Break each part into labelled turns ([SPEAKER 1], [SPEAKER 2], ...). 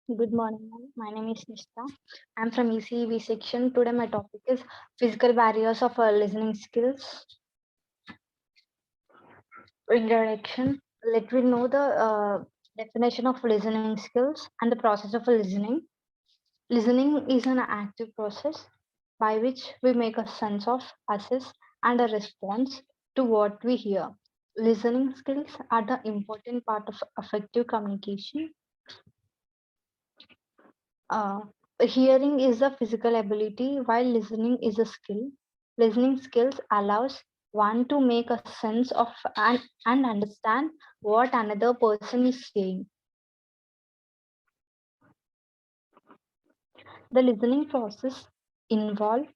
[SPEAKER 1] Good morning, ma'am. My name is Nishta. I'm from ECEV section. Today, my topic is physical barriers of listening skills. Introduction. Let me know the definition of listening skills and the process of listening. Listening is an active process by which we make a sense of, assess, and a response to what we hear. Listening skills are the important part of effective communication. Uh, Hearing is a physical ability, while listening is a skill. Listening skills allows one to make a sense of and understand what another person is saying. The listening process involves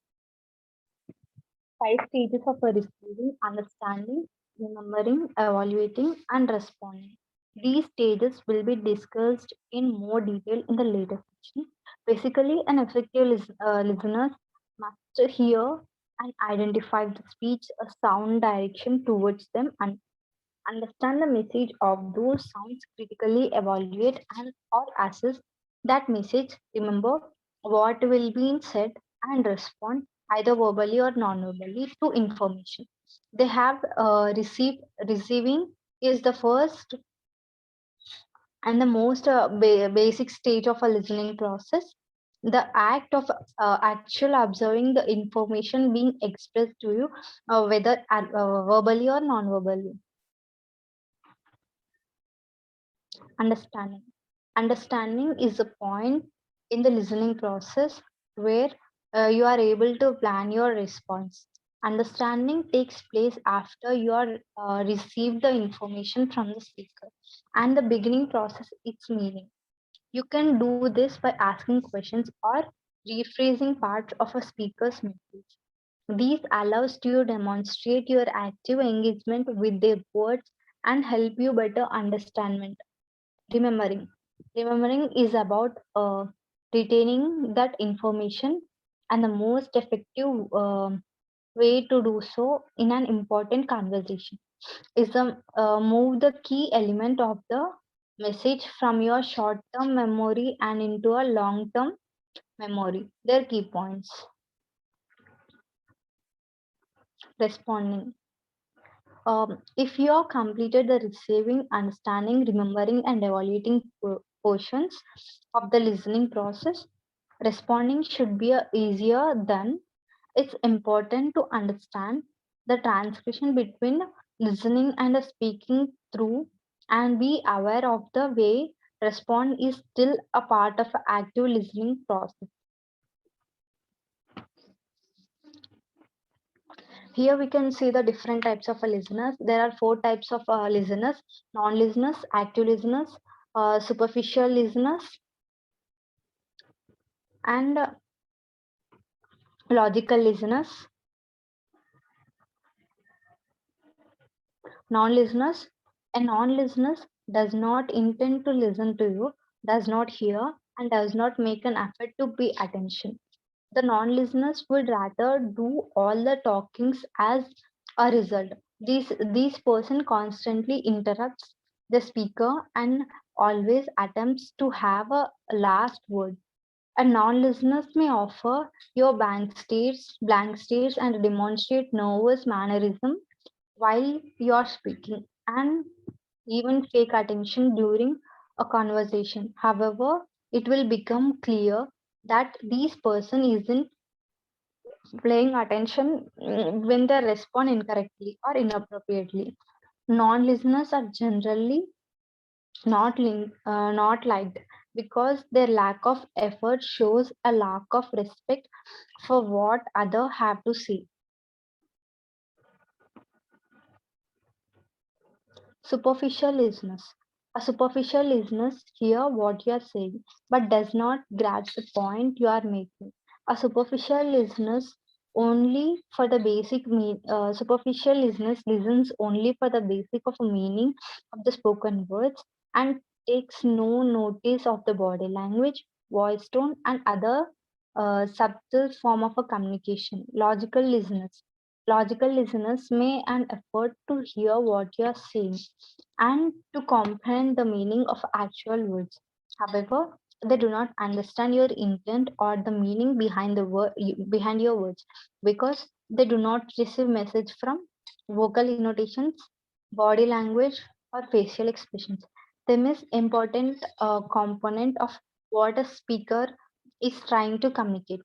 [SPEAKER 1] five stages of a receiving, understanding, remembering, evaluating, and responding. These stages will be discussed in more detail in the later section. Basically, an effective listener must hear and identify the speech, a sound direction towards them, and understand the message of those sounds, critically evaluate and or assess that message, remember what will be said, and respond either verbally or non-verbally to information they have received. Receiving is the first and the most basic stage of a listening process. The act of actual observing the information being expressed to you, whether verbally or non-verbally. Understanding. Understanding is a point in the listening process where you are able to plan your response. Understanding takes place after you are received the information from the speaker and the beginning process its meaning. You can do this by asking questions or rephrasing parts of a speaker's message. These allows you to demonstrate your active engagement with their words and help you better understand. Remembering. Remembering is about retaining that information, and the most effective way to do so in an important conversation is to move the key element of the message from your short term memory and into a long term memory. Their key points. Responding. If you have completed the receiving, understanding, remembering, and evaluating portions of the listening process, responding should be easier than. It's important to understand the transcription between listening and the speaking through and be aware of the way respond is still a part of active listening process. Here we can see the different types of listeners. There are four types of listeners: non-listeners, active listeners, superficial listeners, and logical listeners. Non-listeners. A non-listener does not intend to listen to you, does not hear, and does not make an effort to pay attention. The non-listeners would rather do all the talkings as a result. These person constantly interrupts the speaker and always attempts to have a last word. A non-listener may offer your blank stares, and demonstrate nervous mannerism while you're speaking, and even fake attention during a conversation. However, it will become clear that this person isn't paying attention when they respond incorrectly or inappropriately. Non-listeners are generally not liked because their lack of effort shows a lack of respect for what other have to say. Superficial listeners. A superficial listener hears what you are saying but does not grasp the point you are making. A superficial listener superficial listeners listens only for the basic of meaning of the spoken words and takes no notice of the body language, voice tone, and other subtle form of a communication. Logical listeners may an effort to hear what you are saying and to comprehend the meaning of actual words. However, They do not understand your intent or the meaning behind the behind your words, because they do not receive message from vocal intonations, body language, or facial expressions. They miss important component of what a speaker is trying to communicate.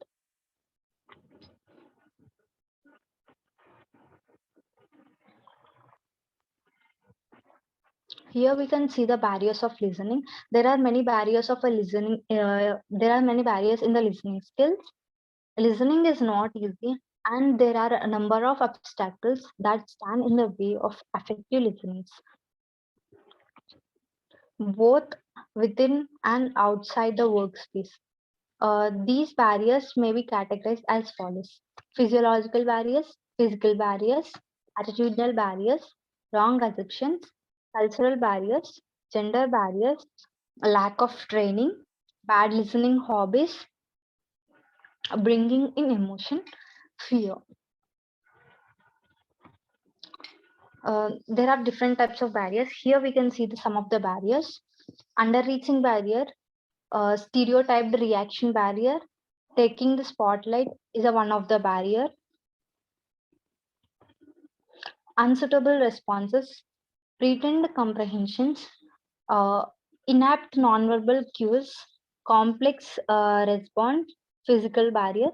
[SPEAKER 1] Here we can see the barriers of listening. There are many barriers of a listening. There are many barriers in the listening skills. Listening is not easy, and there are a number of obstacles that stand in the way of effective listenings, both within and outside the workspace. These barriers may be categorized as follows: physiological barriers, physical barriers, attitudinal barriers, wrong assumptions, cultural barriers, gender barriers, lack of training, bad listening hobbies, bringing in emotion, fear. There are different types of barriers. Here we can see some of the barriers. Underreaching barrier, stereotyped reaction barrier, taking the spotlight is one of the barrier. Unsuitable responses, pretend comprehensions, uh, inapt nonverbal cues, complex response, physical barrier,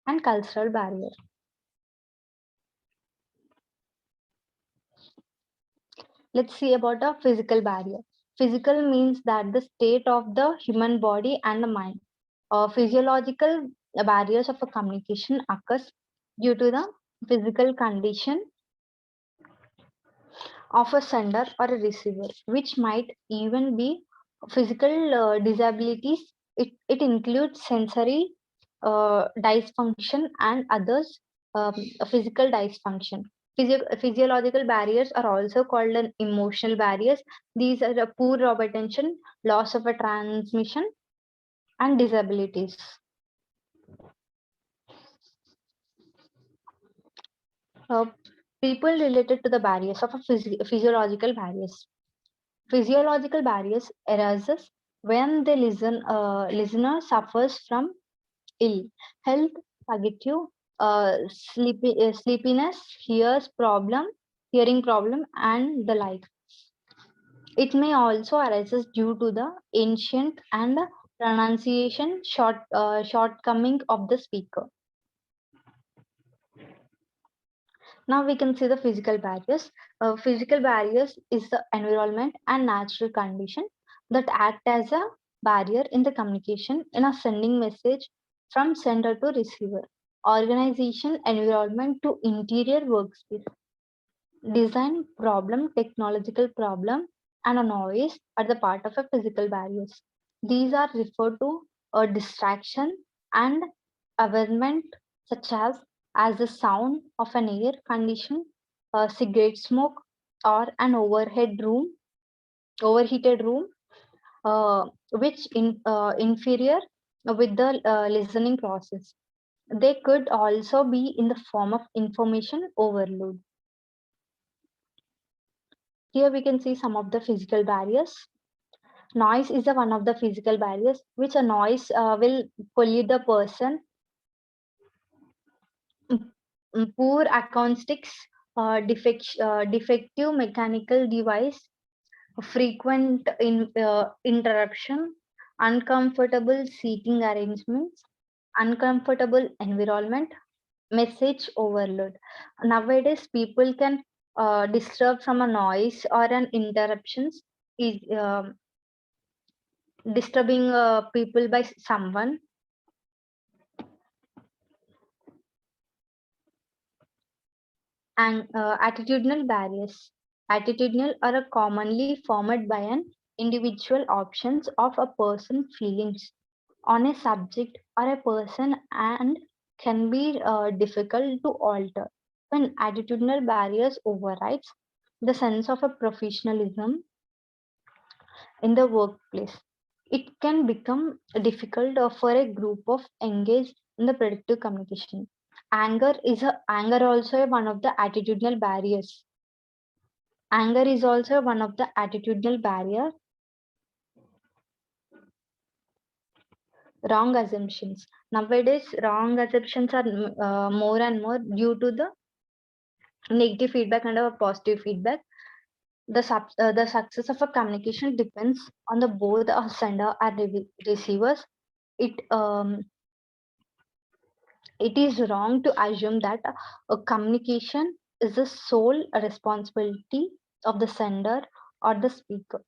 [SPEAKER 1] and cultural barrier. Let's see about a physical barrier. Physical means that the state of the human body and the mind. Physiological barriers of a communication occurs due to the physical condition of a sender or a receiver, which might even be physical disabilities. It includes sensory dysfunction and others, physical dysfunction. Physiological barriers are also called an emotional barriers. These are a poor job attention, loss of a transmission, and disabilities. Uh, People related to the barriers of a physiological barriers. Physiological barriers arises when the listener suffers from ill health, fatigue, sleepiness, hearing problem, and the like. It may also arise due to the ancient and pronunciation shortcoming of the speaker. Now we can see the physical barriers. Physical barriers is the environment and natural condition that act as a barrier in the communication in a sending message from sender to receiver. Organization, environment to interior workspace. Design problem, technological problem, and a noise are the part of a physical barriers. These are referred to a distraction and awareness, such as the sound of an air condition, cigarette smoke, or an overheated room, which inferior with the listening process. They could also be in the form of information overload. Here we can see some of the physical barriers. Noise is one of the physical barriers, which a noise will pollute the person. Poor acoustics, defective mechanical device, frequent interruption, uncomfortable seating arrangements, uncomfortable environment, message overload. Nowadays, people can disturb from a noise or an interruptions is disturbing people by someone. And attitudinal barriers. Attitudinal are commonly formed by an individual options of a person feelings on a subject or a person, and can be difficult to alter. When attitudinal barriers overrides the sense of a professionalism in the workplace, it can become difficult for a group of engaged in the productive communication. Anger also one of the attitudinal barriers. Anger is also one of the attitudinal barrier. Wrong assumptions. Nowadays, wrong assumptions are more and more due to the negative feedback and positive feedback. The success of a communication depends on the both a sender and receivers. It it is wrong to assume that a communication is the sole responsibility of the sender or the speaker,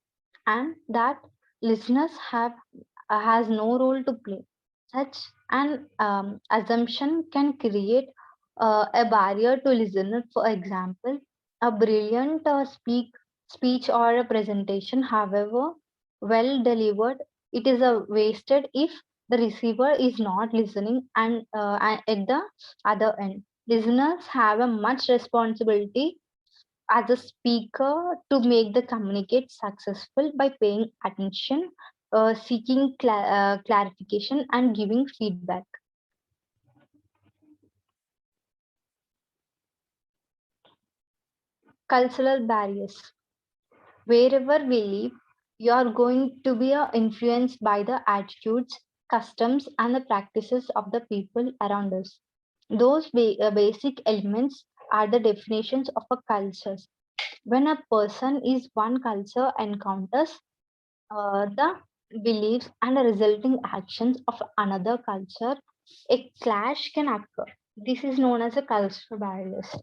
[SPEAKER 1] and that listeners have has no role to play. Such an assumption can create a barrier to listener. For example, a brilliant speech or a presentation, however well delivered, it is a wasted if the receiver is not listening, and at the other end, listeners have a much responsibility as a speaker to make the communicate successful by paying attention, seeking clarification, and giving feedback. Cultural barriers. Wherever we live, you are going to be influenced by the attitudes, customs, and the practices of the people around us. Those basic elements are the definitions of a culture. When a person is one culture encounters the beliefs and the resulting actions of another culture, a clash can occur. This is known as a cultural barriers.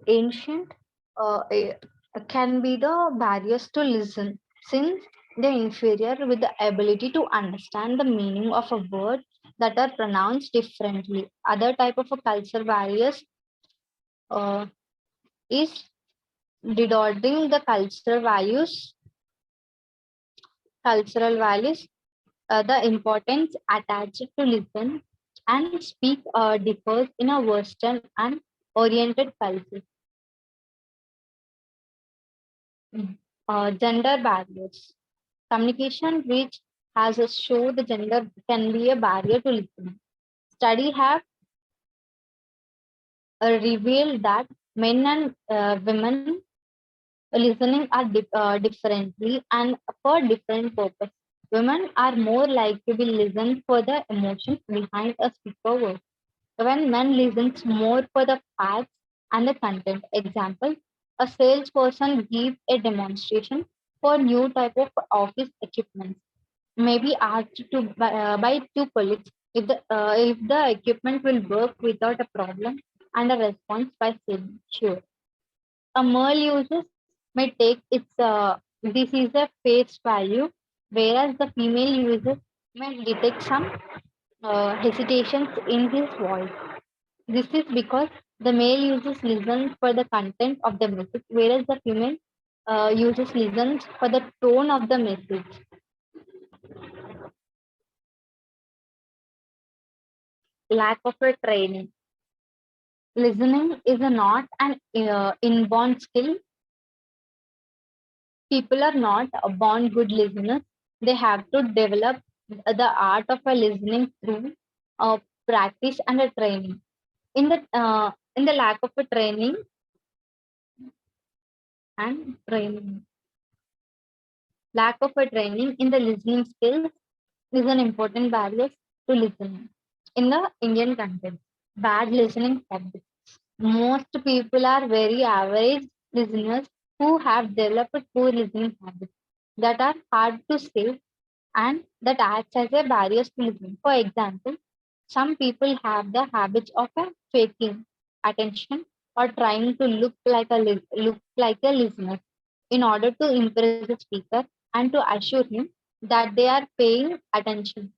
[SPEAKER 1] Ancient can be the barriers to listen, since they're inferior with the ability to understand the meaning of a word that are pronounced differently. Other type of a cultural barriers uh, is distorting the cultural values, the importance attached to listen and speak differs in a Western and oriented culture. Gender barriers. Communication which has a show the gender can be a barrier to listening. Study have revealed that men and women listening are differently and for different purpose. Women are more likely to be listened for the emotions behind a speaker word, when men listens more for the facts and the content. Example, a salesperson gives a demonstration for new type of office equipment, may be asked to by two colleagues if the equipment will work without a problem, and a response by saying sure. A male user may take its this is a face value, whereas the female user may detect some hesitations in his voice. This is because the male users listens for the content of the message, whereas the female users listens for the tone of the message. Lack of a training. Listening is a not an inborn skill. People are not born good listeners. They have to develop the art of a listening through practice and a training. In the lack of a training and training, lack of a training in the listening skills is an important barrier to listening. In the Indian context, bad listening habits. Most people are very average listeners who have developed poor listening habits that are hard to say and that acts as a barrier to listening. For example, some people have the habit of faking attention or trying to look like a listener in order to impress the speaker and to assure him that they are paying attention.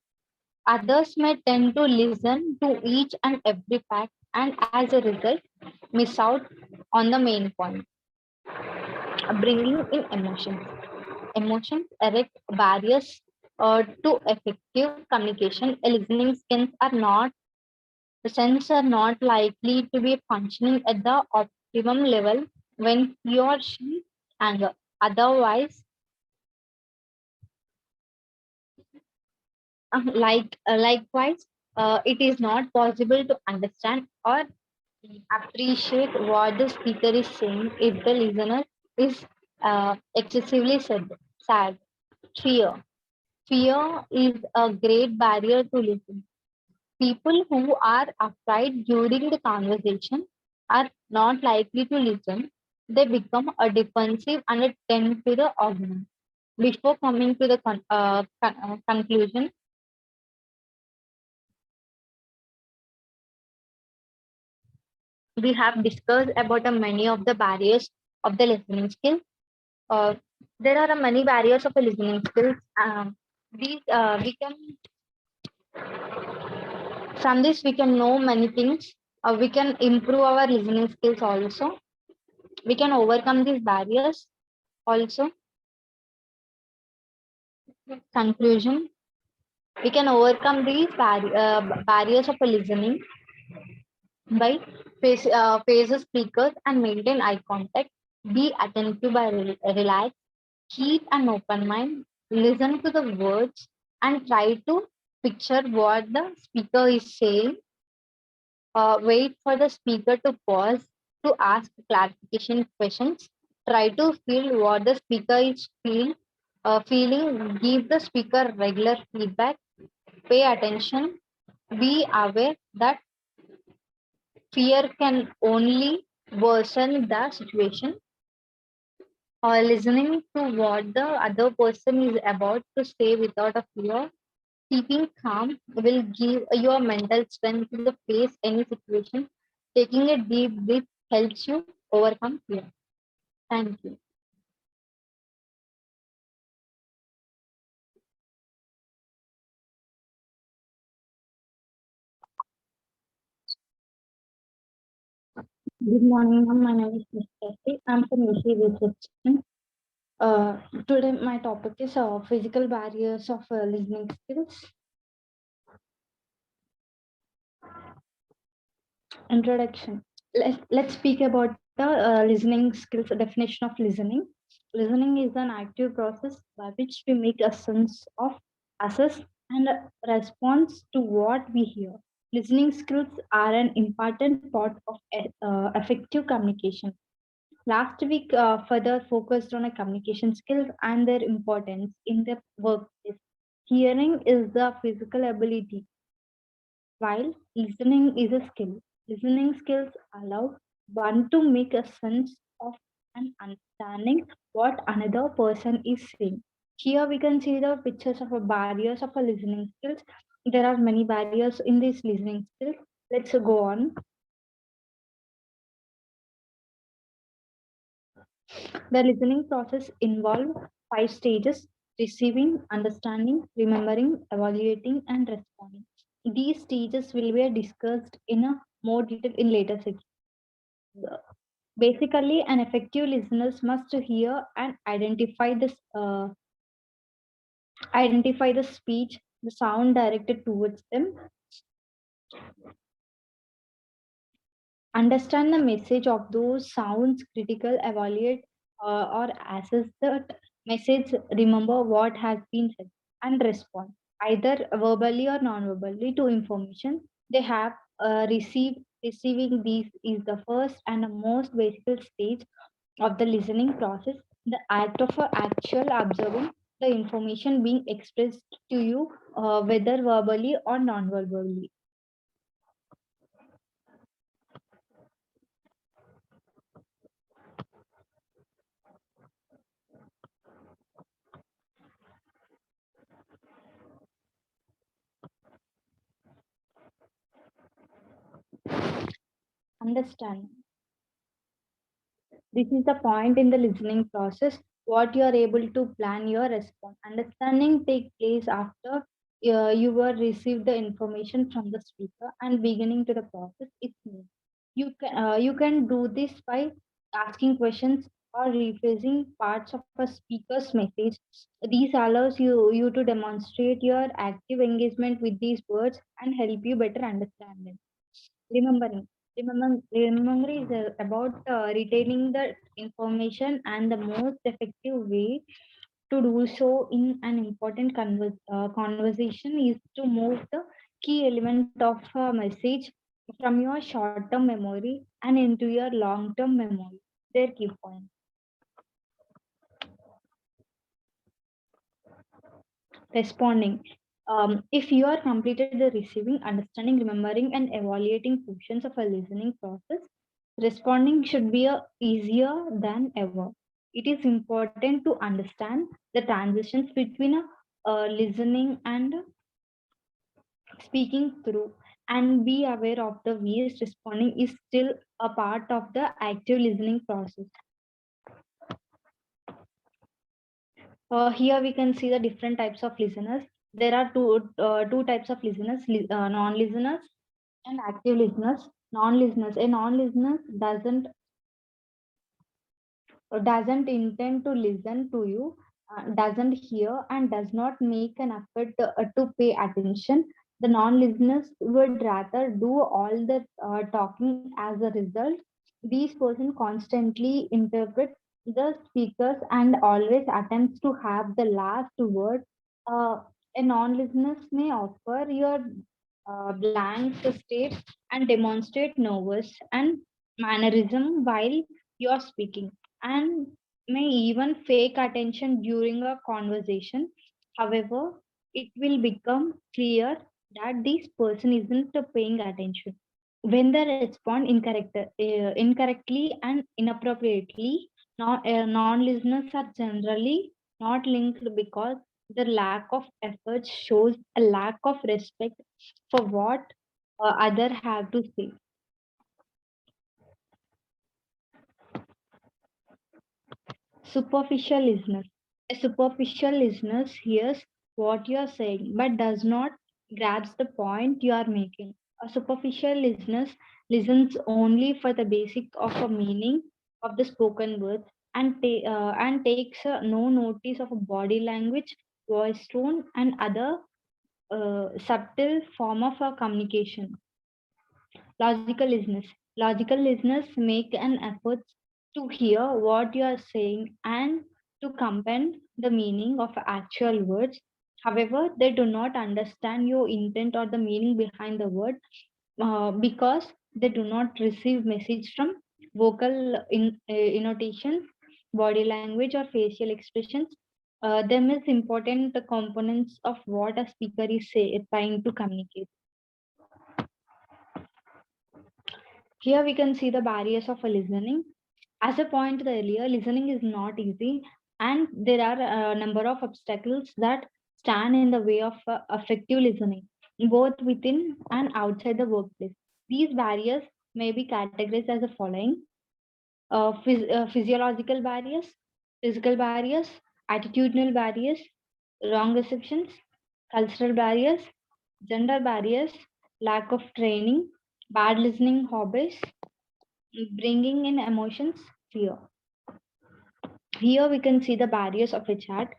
[SPEAKER 1] Others may tend to listen to each and every fact and as a result miss out on the main point. Bringing in emotions. Emotions erect barriers to effective communication. Listening skills are not sense are not likely to be functioning at the optimum level when he or she anger. Otherwise, likewise, it is not possible to understand or appreciate what the speaker is saying if the listener is excessively sad, fear. Fear is a great barrier to listen. People who are afraid during the conversation are not likely to listen. They become a defensive and a tend to the argument. Before coming to the conclusion, we have discussed about many of the barriers of the listening skill. Uh, there are many barriers of a listening skills. These we can From this we can know many things. We can improve our listening skills also. We can overcome these barriers also. Conclusion: we can overcome these barriers of a listening by face the speakers and maintain eye contact. Be attentive by relax. Keep an open mind. Listen to the words and try to picture what the speaker is saying. Wait for the speaker to pause to ask clarification questions. Try to feel what the speaker is feeling. Give the speaker regular feedback. Pay attention. Be aware that fear can only worsen the situation. Listening to what the other person is about to say without a fear. Keeping calm will give your mental strength to face any situation. Taking a deep breath helps you overcome fear. Thank you. Good morning, ma'am. My name is Ms. Kathy. I'm from UC Research Section. Today, my topic is physical barriers of listening skills. Introduction. Let's speak about the listening skills, definition of listening. Listening is an active process by which we make a sense of, assess, and response to what we hear. Listening skills are an important part of effective communication. Last week, further focused on a communication skills and their importance in the workplace. Hearing is the physical ability while listening is a skill. Listening skills allow one to make a sense of and understanding what another person is saying. Here we can see the pictures of a barriers of a listening skills. There are many barriers in these listening skills. Let's go on. The listening process involves 5 stages: receiving, understanding, remembering, evaluating, and responding. These stages will be discussed in a more detail in later sections. Basically, an effective listeners must hear and identify the speech, the sound directed towards them, understand the message of those sounds, critical, evaluate, or assess the message, remember what has been said, and respond either verbally or non-verbally to information they have received. Receiving these is the first and the most basic stage of the listening process, the act of actual observing the information being expressed to you, whether verbally or non-verbally. Understand. This is the point in the listening process, what you are able to plan your response. Understanding take place after you were received the information from the speaker and beginning to the process is new. You can do this by asking questions or rephrasing parts of a speaker's message. These allows you to demonstrate your active engagement with these words and help you better understand them. Remembering. Remembering is about retaining the information, and the most effective way to do so in an important conversation is to move the key element of a message from your short-term memory and into your long-term memory. Their key point. Responding. If you are completed the receiving, understanding, remembering, and evaluating portions of a listening process, responding should be easier than ever. It is important to understand the transitions between listening and speaking through, and be aware of the ways responding is still a part of the active listening process. Here we can see the different types of listeners. There are two types of listeners, non-listeners and active listeners. Non-listeners. A non-listener doesn't intend to listen to you, doesn't hear, and does not make an effort to pay attention. The non-listeners would rather do all the talking. As a result, these person constantly interpret the speakers and always attempts to have the last word. Uh, a non-listener may offer your blank state and demonstrate nervous and mannerism while you're speaking, and may even fake attention during a conversation. However, it will become clear that this person isn't paying attention when they respond incorrectly and inappropriately. Non-listeners are generally not linked because the lack of effort shows a lack of respect for what other have to say. Superficial listeners. A superficial listener hears what you are saying but does not grasp the point you are making. A superficial listener listens only for the basic of a meaning of the spoken words, and takes no notice of a body language, voice tone, and other subtle form of communication. Logical listeners. Logical listeners make an effort to hear what you are saying and to comprehend the meaning of actual words. However, they do not understand your intent or the meaning behind the word, because they do not receive message from innotations, body language, or facial expressions. Them is important components of what a speaker is trying to communicate. Here we can see the barriers of a listening. As I pointed earlier, listening is not easy, and there are a number of obstacles that stand in the way of effective listening, both within and outside the workplace. These barriers may be categorized as the following: physiological barriers, physical barriers, attitudinal barriers, wrong receptions, cultural barriers, gender barriers, lack of training, bad listening hobbies, bringing in emotions, fear. Here we can see the barriers of a chat.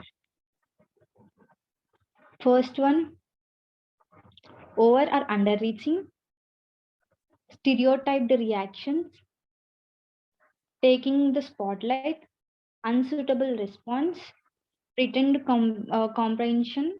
[SPEAKER 1] First one, over or underreaching, stereotyped reactions, taking the spotlight, unsuitable response, pretend comprehension,